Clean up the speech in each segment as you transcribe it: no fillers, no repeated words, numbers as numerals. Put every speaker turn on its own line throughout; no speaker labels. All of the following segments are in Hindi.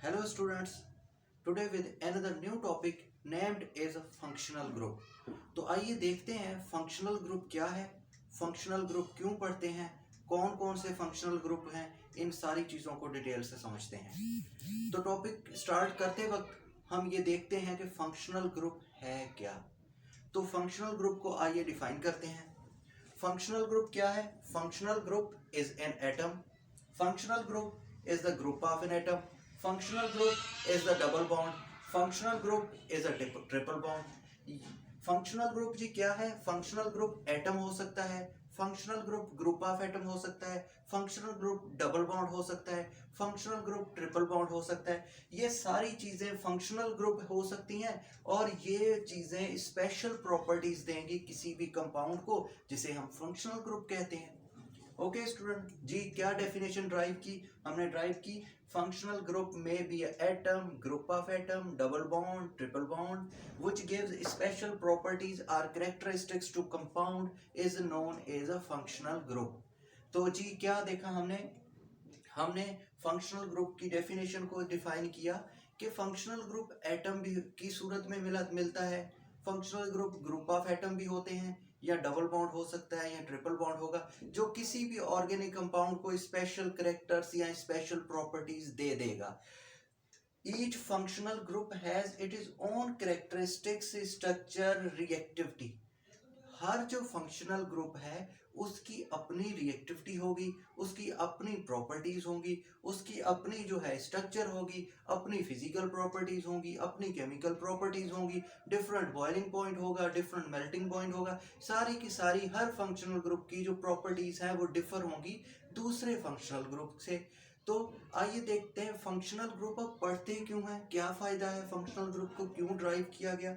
Hello students, today with another new topic named as a functional group। तो आइए देखते हैं फंक्शनल ग्रुप क्या है, फंक्शनल ग्रुप क्यों पढ़ते हैं, कौन कौन से फंक्शनल ग्रुप हैं, इन सारी चीज़ों को डिटेल से समझते हैं। तो टॉपिक स्टार्ट करते वक्त हम ये देखते हैं कि फंक्शनल ग्रुप है क्या। तो फंक्शनल ग्रुप को आइए डिफाइन करते हैं। फंक्शनल ग्रुप क्या है? Functional group is an atom. Functional group is the group of an atom. Functional group is the double bond. Functional group is a triple bond. Functional group जी क्या है? फंक्शनल ग्रुप एटम हो सकता है, functional group group of atom हो सकता है, फंक्शनल ग्रुप डबल बॉन्ड हो सकता है, फंक्शनल ग्रुप ट्रिपल बॉन्ड हो सकता है। ये सारी चीजें फंक्शनल ग्रुप हो सकती हैं और ये चीजें स्पेशल प्रॉपर्टीज देंगी किसी भी कंपाउंड को, जिसे हम फंक्शनल ग्रुप कहते हैं। ओके स्टूडेंट जी, क्या डेफिनेशन ड्राइव की? हमने ड्राइव की फंक्शनल ग्रुप में बी atom, group of atom, double bond, triple bond which gives special properties or characteristics to compound is known as a functional group। तो जी क्या देखा हमने? हमने फंक्शनल ग्रुप की डेफिनेशन को डिफाइन किया कि फंक्शनल ग्रुप एटम भी की सूरत में मिलता है। Functional group group of atom भी होते हैं, या डबल बॉन्ड हो सकता है या ट्रिपल बॉन्ड होगा, जो किसी भी ऑर्गेनिक कंपाउंड को स्पेशल करेक्टर्स या स्पेशल प्रॉपर्टीज दे देगा। Each functional group has it is own characteristics, structure, reactivity. हर जो फंक्शनल ग्रुप है उसकी अपनी रिएक्टिविटी होगी, उसकी अपनी प्रॉपर्टीज होंगी, उसकी अपनी जो है स्ट्रक्चर होगी, अपनी फिजिकल प्रॉपर्टीज होंगी, अपनी केमिकल प्रॉपर्टीज होंगी, डिफरेंट बॉइलिंग पॉइंट होगा, डिफरेंट मेल्टिंग पॉइंट होगा। सारी की सारी हर फंक्शनल ग्रुप की जो प्रॉपर्टीज हैं वो डिफर होंगी दूसरे फंक्शनल ग्रुप से। तो आइए देखते हैं फंक्शनल ग्रुप अब पढ़ते क्यों हैं, क्या फायदा है, फंक्शनल ग्रुप को क्यों ड्राइव किया गया।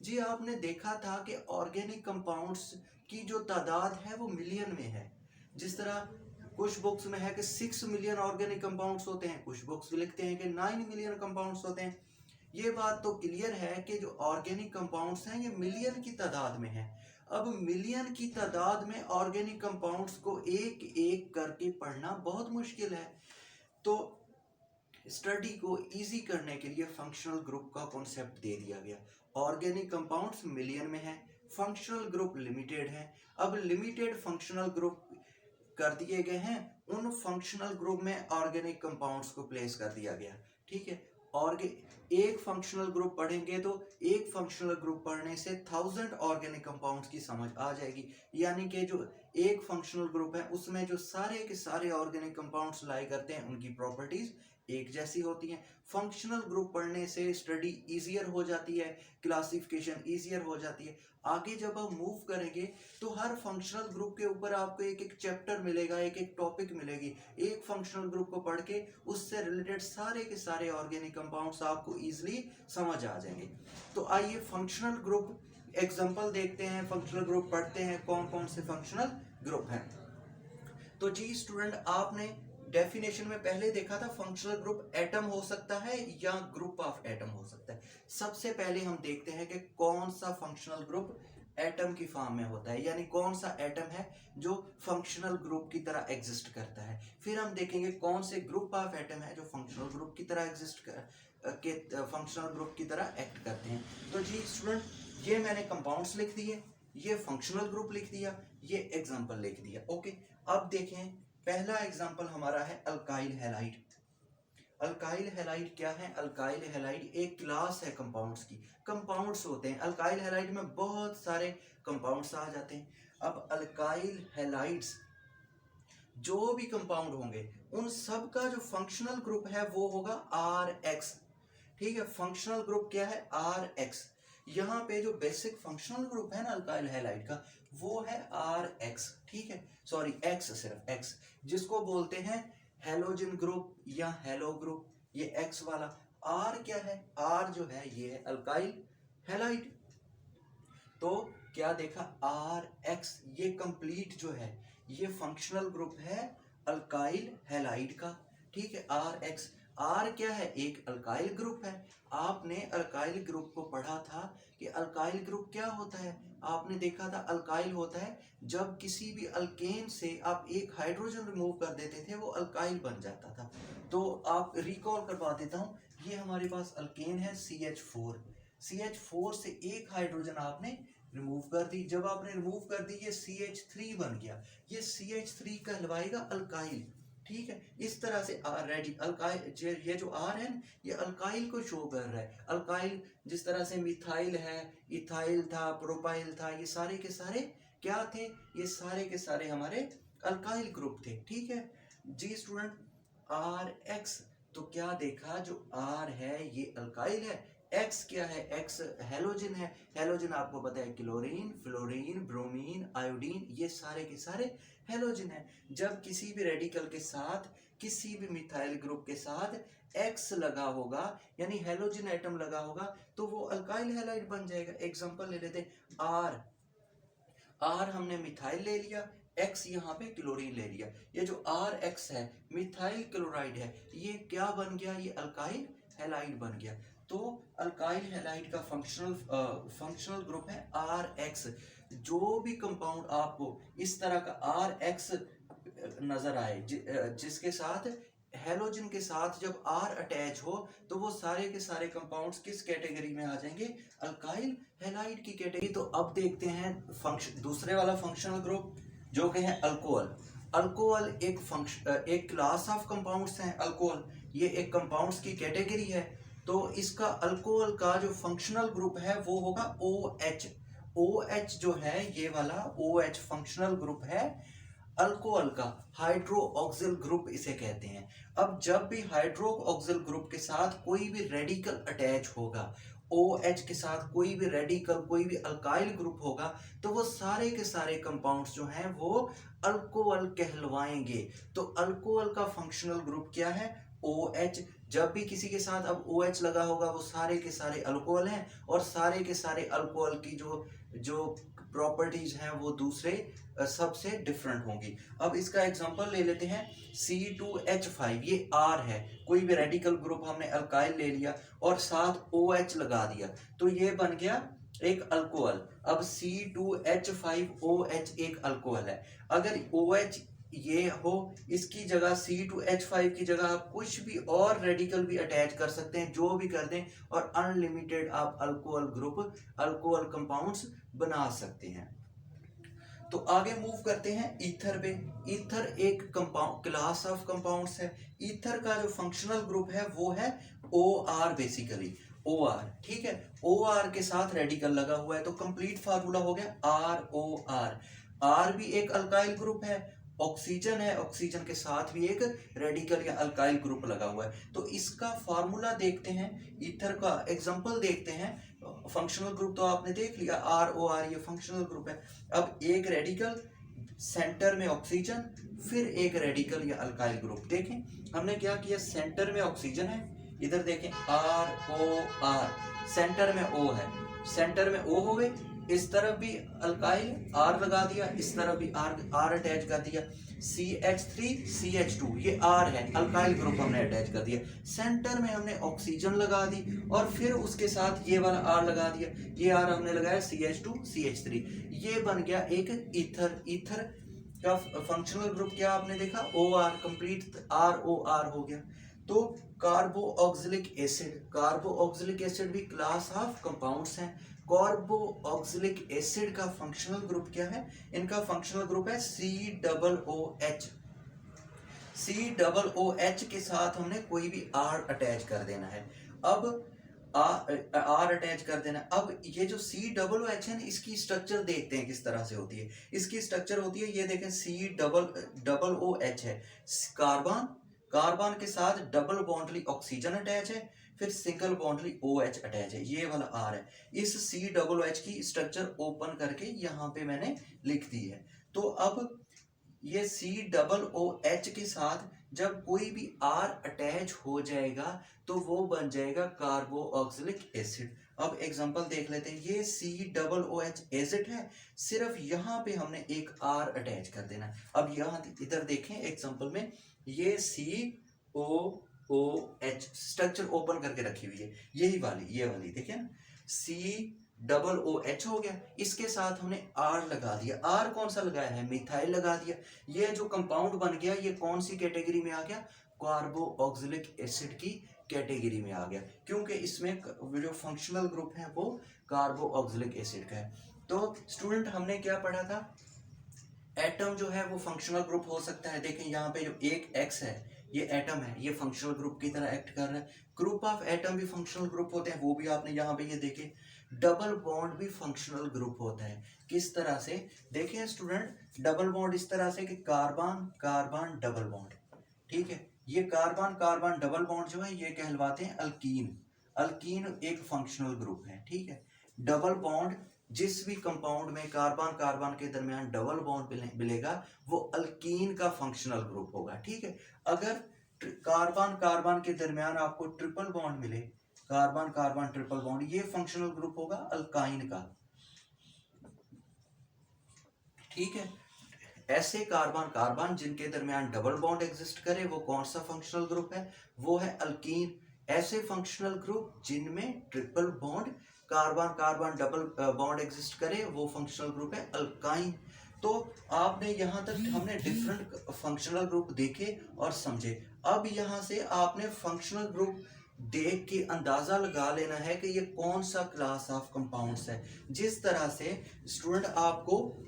जी आपने देखा था कि ऑर्गेनिक कंपाउंड्स की जो तादाद है वो मिलियन में है। जिस तरह कुछ बुक्स में है कि 6 मिलियन ऑर्गेनिक कंपाउंड्स होते हैं, कुछ बुक्स लिखते हैं कि 9 मिलियन कंपाउंड्स होते हैं। ये बात तो क्लियर है कि जो ऑर्गेनिक कंपाउंड्स हैं ये मिलियन की तादाद में है। अब मिलियन की तादाद में ऑर्गेनिक कंपाउंड्स को एक एक करके पढ़ना बहुत मुश्किल है। तो स्टडी को इजी करने के लिए फंक्शनल ग्रुप का कॉन्सेप्ट दे दिया गया। ऑर्गेनिक कंपाउंड्स मिलियन में है, फंक्शनल ग्रुप लिमिटेड है। अब लिमिटेड फंक्शनल ग्रुप कर दिए गए हैं, उन फंक्शनल ग्रुप में ऑर्गेनिक कंपाउंड्स को प्लेस कर दिया गया। ठीक है, और एक फंक्शनल ग्रुप पढ़ेंगे तो एक फंक्शनल ग्रुप पढ़ने से 1000 ऑर्गेनिक कंपाउंड्स की समझ आ जाएगी। यानी कि जो एक फंक्शनल ग्रुप है उसमें जो सारे के सारे ऑर्गेनिक कंपाउंड्स लाई करते हैं उनकी प्रॉपर्टीज एक जैसी होती हैं। फंक्शनल ग्रुप पढ़ने से स्टडी इजियर हो जाती है, क्लासिफिकेशन इजियर हो जाती है। आगे जब हम मूव करेंगे तो हर फंक्शनल ग्रुप के ऊपर आपको एक एक चैप्टर मिलेगा, एक एक टॉपिक मिलेगी। एक फंक्शनल ग्रुप को पढ़ के उससे रिलेटेड सारे के सारे ऑर्गेनिक कंपाउंड्स आपको इजीली समझ आ जाएंगे। तो आइए फंक्शनल ग्रुप एग्जांपल देखते हैं, फंक्शनल ग्रुप पढ़ते हैं कौन कौन से फंक्शनल ग्रुप हैं। तो जी स्टूडेंट, आपने डेफिनेशन में पहले देखा था फंक्शनल ग्रुप एटम हो सकता है या ग्रुप ऑफ एटम हो सकता है। सबसे पहले हम देखते हैं कि कौन सा फंक्शनल ग्रुप एटम की फॉर्म में होता है, यानी कौन सा एटम है जो फंक्शनल ग्रुप की तरह एग्जिस्ट करता है। फिर हम देखेंगे कौन से ग्रुप ऑफ एटम है जो फंक्शनल ग्रुप की तरह फंक्शनल ग्रुप की तरह एक्ट करते हैं। तो जी स्टूडेंट, ये मैंने कंपाउंड्स लिख दिए, ये फंक्शनल ग्रुप लिख दिया, ये एग्जांपल लिख दिया। ओके, अब देखें पहला एग्जांपल हमारा है अल्काइल हैलाइड। अल्काइल हैलाइड क्या है? अल्काइल हैलाइड एक क्लास है कंपाउंड्स की। कंपाउंड्स होते हैं अल्काइल हैलाइड में, बहुत सारे कंपाउंड्स आ जाते हैं। अब अल्काइल हैलाइड्स जो भी कंपाउंड होंगे उन सब का जो फंक्शनल ग्रुप है वो होगा RX। ठीक है, फंक्शनल ग्रुप क्या है? RX। यहाँ पे जो बेसिक फंक्शनल ग्रुप है ना अल्काइल हैलाइड का वो है RX। ठीक है, सॉरी X, सिर्फ X, जिसको बोलते हैं हेलोजन ग्रुप या हेलो ग्रुप, ये X वाला। R क्या है? R जो है ये है अल्काइल हैलाइड। तो क्या देखा? RX ये कंप्लीट जो है ये फंक्शनल ग्रुप है अल्काइल हैलाइड का। ठीक है, RX। आर क्या है, एक अल्काइल ग्रुप है। आपने अल्काइल ग्रुप को पढ़ा था कि अल्काइल ग्रुप क्या होता है, आपने देखा था अल्काइल होता है जब किसी भी अल्केन से आप एक हाइड्रोजन रिमूव कर देते थे वो अल्काइल बन जाता था। तो आप रिकॉल करवा देता हूँ, ये हमारे पास अल्केन है CH4, CH4 से एक हाइड्रोजन आपने रिमूव कर दी, जब आपने रिमूव कर दी ये CH3 बन गया, ये CH3 कहलवाएगा अल्काइल। ठीक है, इस तरह से रेडी अल्काइल, ये जो आर है ये अल्काइल को शो कर रहा है। अल्काइल जिस तरह से मिथाइल है, इथाइल था, प्रोपाइल था, ये सारे के सारे क्या थे, ये सारे के सारे हमारे अल्काइल ग्रुप थे। ठीक है जी स्टूडेंट, आर एक्स, तो क्या देखा, जो आर है ये अल्काइल है, एक्स क्या है, एक्स हेलोजन है। हेलोजन आपको पता है क्लोरीन, फ्लोरीन, ब्रोमीन, आयोडीन, ये सारे के सारे हेलोजन है। जब किसी भी रेडिकल के साथ, किसी भी मिथाइल ग्रुप के साथ एक्स लगा होगा यानी हेलोजन एटम लगा होगा तो वो अल्काइल हैलाइड बन जाएगा। एग्जांपल ले लेते हैं, आर, आर हमने मिथाइल ले लिया, एक्स यहाँ पे क्लोरीन ले लिया, ये जो आर एक्स है मिथाइल क्लोराइड है, ये क्या बन गया, ये अल्काइल हैलाइड बन गया। तो अल्काइल हैलाइड का फंक्शनल ग्रुप है आर एक्स। जो भी कंपाउंड आपको इस तरह का आर एक्स नजर आए जिसके साथ हेलोजन के साथ जब आर अटैच हो तो वो सारे के सारे कंपाउंड्स किस कैटेगरी में आ जाएंगे, अल्काइल हैलाइड की कैटेगरी। तो अब देखते हैं फंक्शन, दूसरे वाला फंक्शनल ग्रुप जो कि है अल्कोहल। अल्कोहल एक क्लास ऑफ कंपाउंड्स हैं। अल्कोहल ये एक कंपाउंड्स की कैटेगरी है। तो इसका अल्कोहल का जो फंक्शनल ग्रुप है वो होगा OH। OH जो है ये वाला OH फंक्शनल ग्रुप है अल्कोहल का, हाइड्रो ऑक्सिल ग्रुप इसे कहते हैं। अब जब भी हाइड्रो ऑक्सिल ग्रुप के साथ कोई भी रेडिकल अटैच होगा, OH के साथ कोई भी रेडिकल, कोई भी अल्काइल ग्रुप होगा तो वो सारे के सारे कंपाउंड्स जो हैं वो अल्कोहल कहलवाएंगे। तो अल्कोहल का फंक्शनल ग्रुप क्या है, OH। जब भी किसी के साथ अब OH लगा होगा वो सारे के सारे अल्कोहल हैं और सारे के सारे अल्कोहल की जो जो प्रॉपर्टीज हैं वो दूसरे सबसे डिफरेंट होंगी। अब इसका एग्जांपल ले लेते हैं, C2H5, ये R है, कोई भी रेडिकल ग्रुप हमने अल्काइल ले लिया और साथ OH लगा दिया तो ये बन गया एक अल्कोहल। अब C2H5OH एक अल्कोहल है। अगर OH ये हो, इसकी जगह C2H5 की जगह आप कुछ भी और रेडिकल भी अटैच कर सकते हैं, जो भी कर दें, और अनलिमिटेड आप अल्कोहल ग्रुप, अल्कोहल कंपाउंड्स बना सकते हैं। तो आगे मूव करते हैं ईथर पे। ईथर एक कंपाउंड क्लास ऑफ कंपाउंड्स है। ईथर का जो फंक्शनल ग्रुप है वो है OR, बेसिकली OR। ठीक है, OR के साथ रेडिकल लगा हुआ है तो कंप्लीट फार्मूला हो गया ROR। R भी एक अल्काइल ग्रुप है, ऑक्सीजन है, ऑक्सीजन के साथ भी एक रेडिकल या अल्काइल ग्रुप लगा हुआ है। तो इसका फार्मूला देखते हैं, ईथर का एग्जांपल देखते हैं। फंक्शनल ग्रुप तो आपने देख लिया, ROR ये फंक्शनल ग्रुप है। अब एक रेडिकल, सेंटर में ऑक्सीजन, फिर एक रेडिकल या अल्काइल ग्रुप। देखें हमने क्या किया, सेंटर में ऑक्सीजन है, इधर देखें ROR, सेंटर में O है, सेंटर में O हो गए, इस तरफ भी अल्काइल R लगा दिया, इस तरफ भी R अटैच कर दिया, CH3 CH2 ये R है, अल्काइल ग्रुप हमने अटैच कर दिया। सेंटर में हमने ऑक्सीजन लगा दी और फिर उसके साथ ये वाला R लगा दिया, ये R हमने लगाया CH2 CH3, ये बन गया एक ईथर। ईथर का फंक्शनल ग्रुप क्या आपने देखा, OR, कंप्लीट ROR हो गया। तो कार्बो ऑक्सिलिक एसिड, कार्बो ऑक्सिलिक एसिड भी क्लास ऑफ कंपाउंड्स हैं। कार्बो ऑक्सिलिक एसिड का फंक्शनल ग्रुप क्या है, इनका फंक्शनल ग्रुप है COOH। COOH के साथ हमने कोई भी R अटैच कर देना है। अब R अटैच कर देना। अब ये जो COOH है ना, इसकी स्ट्रक्चर देखते हैं किस तरह से होती है। इसकी स्ट्रक्चर होती है, ये देखें COOH है, कार्बन, कार्बन के साथ डबल बॉन्डली ऑक्सीजन अटैच है, फिर सिंगल बॉन्डली OH अटैच है, ये वाला R है। इस COOH की स्ट्रक्चर ओपन करके यहाँ पे मैंने लिख दी है। तो अब ये COOH के साथ जब कोई भी R अटैच हो जाएगा तो वो बन जाएगा कार्बो ऑक्सिलिक एसिड। अब एग्जांपल देख लेते हैं, ये COOH एसिड है, सिर्फ यहाँ पे हमने एक R अटैच कर देना। अब यहाँ इधर देखें एग्जांपल में, ये CO OH स्ट्रक्चर ओपन करके रखी हुई है, यही वाली, ये वाली देखिए ना, COOH हो गया, इसके साथ हमने R लगा दिया। R कौन सा लगाया है, मिथाइल लगा दिया। ये जो कंपाउंड बन गया ये कौन सी कैटेगरी में आ गया, कार्बोक्सिलिक एसिड की कैटेगरी में आ गया, क्योंकि इसमें जो फंक्शनल ग्रुप है वो कार्बोक्सिलिक एसिड का है। तो स्टूडेंट हमने क्या पढ़ा था, एटम जो है वो फंक्शनल ग्रुप हो सकता है। देखें यहाँ पे जो एक X है ये एटम है, ये फंक्शनल ग्रुप की तरह एक्ट कर रहा है। ग्रुप ऑफ एटम भी फंक्शनल ग्रुप होते हैं, वो भी आपने यहाँ पे ये देखे। डबल बॉन्ड भी फंक्शनल ग्रुप होता है, किस तरह से, देखें स्टूडेंट, डबल बॉन्ड इस तरह से कि कार्बन कार्बन डबल बॉन्ड, ठीक है। ये कार्बन कार्बन डबल बॉन्ड जो है ये कहलवाते हैं अल्कीन। अल्कीन एक फंक्शनल ग्रुप है, ठीक है। डबल बॉन्ड, जिस भी कंपाउंड में कार्बन कार्बन के दरमियान डबल बॉन्ड मिलेगा वो अल्कीन का फंक्शनल ग्रुप होगा, ठीक है। अगर कार्बन कार्बन के दरमियान आपको ट्रिपल बॉन्ड मिले, कार्बन कार्बन ट्रिपल बॉन्ड, ये फंक्शनल ग्रुप होगा अल्काइन का, ठीक है। ऐसे कार्बन कार्बन जिनके दरमियान डबल बॉन्ड एग्जिस्ट करे वो कौन सा फंक्शनल ग्रुप है, वो है अल्कीन। ऐसे फंक्शनल ग्रुप जिनमें triple bond carbon carbon double bond exist करे वो फंक्शनल ग्रुप है अल्काइन। तो आपने यहाँ तक हमने डिफरेंट फंक्शनल ग्रुप देखे और समझे। अब यहाँ से आपने फंक्शनल ग्रुप देख के अंदाजा लगा लेना है कि ये कौन सा क्लास ऑफ कंपाउंड्स है। जिस तरह से स्टूडेंट आपको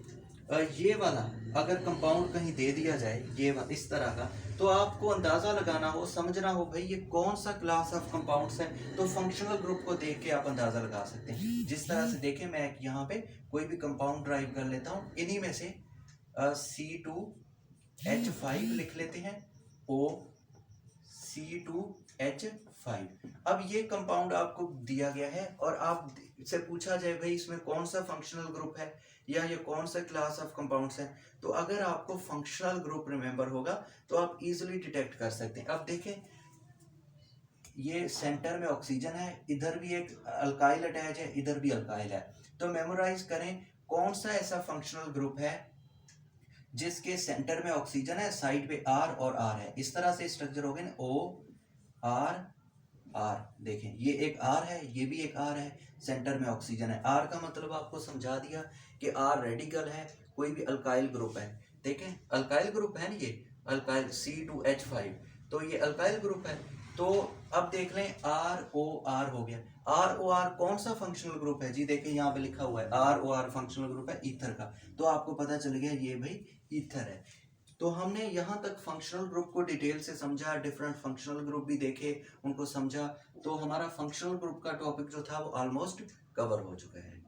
ये वाला अगर कंपाउंड कहीं दे दिया जाए ये इस तरह का, तो आपको अंदाजा लगाना हो, समझना हो भाई ये कौन सा क्लास ऑफ कंपाउंड्स है, तो फंक्शनल ग्रुप को देख के आप अंदाजा लगा सकते हैं। जिस तरह से देखें, मैं यहाँ पे कोई भी कंपाउंड ड्राइव कर लेता हूँ, इन्हीं में से C2H5 लिख लेते हैं, OC2H5। अब ये कंपाउंड आपको दिया गया है और आप से पूछा जाए भाई इसमें कौन सा फंक्शनल ग्रुप है या ये कौन सा क्लास ऑफ कंपाउंड्स है, तो अगर आपको फंक्शनल ग्रुप रिमेंबर होगा तो आप इजीली डिटेक्ट कर सकते हैं। अब देखें ये सेंटर में ऑक्सीजन है, इधर भी एक अल्काइल अटैच है, इधर भी अल्काइल है, तो मेमोराइज करें कौन सा ऐसा फंक्शनल ग्रुप है जिसके सेंटर में ऑक्सीजन है, साइड पे R और R है। इस तरह से स्ट्रक्चर हो गए ना, OR R। देखें ये एक R है, ये भी एक R है, सेंटर में ऑक्सीजन है। R का मतलब आपको समझा दिया कि R रेडिकल है, कोई भी अल्काइल ग्रुप है। देखें अल्काइल ग्रुप है ना, ये अल्काइल C2H5, तो ये अल्काइल ग्रुप है। तो अब देख लें ROR हो गया। ROR कौन सा फंक्शनल ग्रुप है जी, देखें यहाँ पे लिखा हुआ है ROR फंक्शनल ग्रुप है ईथर का, तो आपको पता चल गया ये भाई ईथर है। तो हमने यहाँ तक फंक्शनल ग्रुप को डिटेल से समझा, डिफरेंट फंक्शनल ग्रुप भी देखे, उनको समझा, तो हमारा फंक्शनल ग्रुप का टॉपिक जो था वो ऑलमोस्ट कवर हो चुका है।